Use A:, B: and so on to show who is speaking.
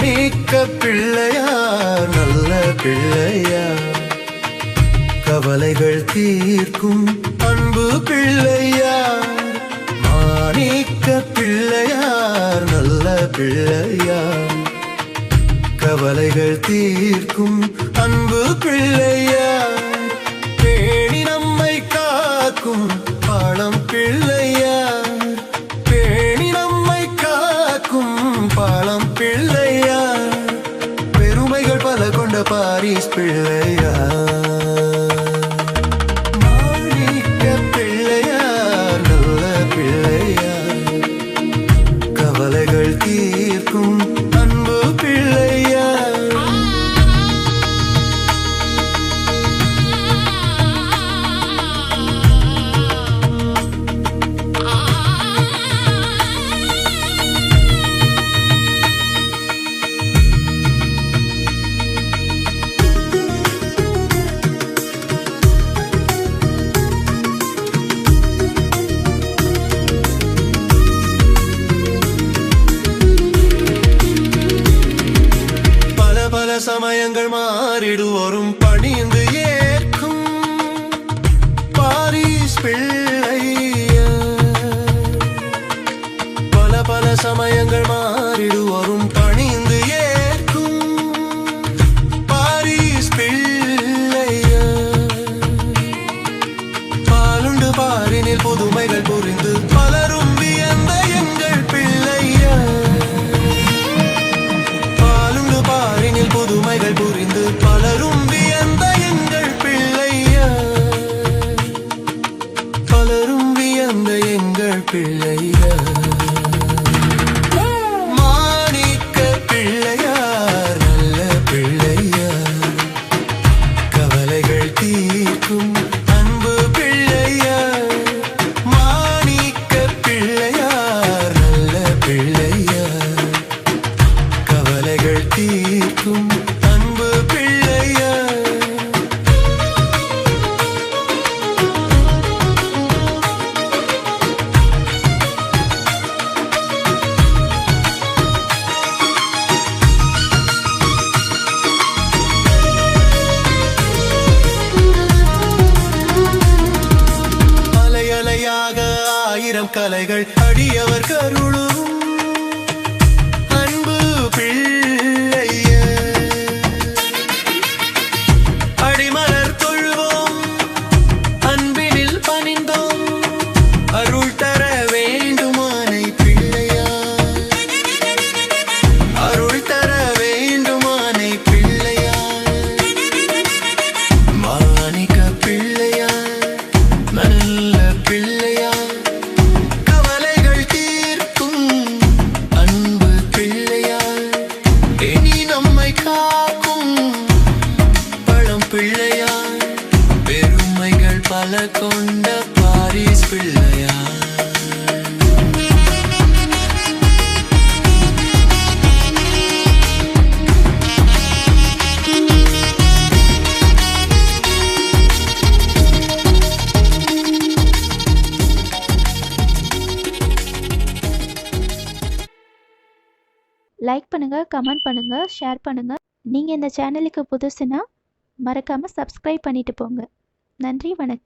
A: மாணிக்க பிள்ளையார் நல்ல பிள்ளையார், கவலைகள் தீர்க்கும் அன்பு பிள்ளையார். மாணிக்க பிள்ளையார் நல்ல பிள்ளையார், கவலைகள் தீர்க்கும் அன்பு பிள்ளையார். பேணி நம்மை காக்கும் பாளம் பிள்ளையார், பேணி நம்மை காக்கும் பாளம் பிள்ளையார். பெருமைகள் பல கொண்ட பாரிஸ் பிள்ளையார். மாணிக்க பிள்ளையார் நல்ல பிள்ளையார், கவலைகள் தீர்க்கும் அன்பு பிள்ளையார். பல சமயங்கள் மாறிடுவோரும் பணிந்து ஏற்கும் பாரிஸ் பிள்ளையார். பல சமயங்கள் மாறிடுவோரும் பணிந்து ஏற்கும் பாரிஸ் பிள்ளையார். பாலுண்டு பாரினில் புதுமைகள் புரிந்து பலரும் வியந்த எங்கள் பிள்ளையார். பாலுண்டு பாரினில் புதுமைகள் புரிந்து பலரும் வியந்த எங்கள் பிள்ளையார், பலரும் வியந்த எங்கள் பிள்ளையார். மாணிக்க பிள்ளையார் நல்ல பிள்ளையார், கவலைகள் தீர்க்கும் அன்பு பிள்ளையார். மாணிக்க பிள்ளையார் நல்ல பிள்ளையார், கவலைகள் தீர்க்கும் அன்பு பிள்ளையார். அலை அலையாக ஆயிரம் கலைகள் அடியவர் கருளும் அன்பு பிள்ளையார். அடிமலர் தொழுவோம் அன்பினில் பணிந்தோம், அருள் தர வேண்டுமானை பிள்ளையார். அருள் தர வேண்டுமானை பிள்ளையார். மாணிக்க பிள்ளையார் நல்ல பிள்ளையார், கவலைகள் தீர்க்கும் அன்பு பிள்ளையார். இனி நம்மை காக்கும் பழம் பிள்ளையார், பெருமைகள் பல கொண்ட பாரிஸ் பிள்ளையார்.
B: லைக் பண்ணுங்க, கமெண்ட் பண்ணுங்க, ஷேர் பண்ணுங்க. நீங்க இந்த சேனலுக்கு புதுசுனா மறக்காம சப்ஸ்கிரைப் பண்ணிட்டு போங்க. நன்றி, வணக்கம்.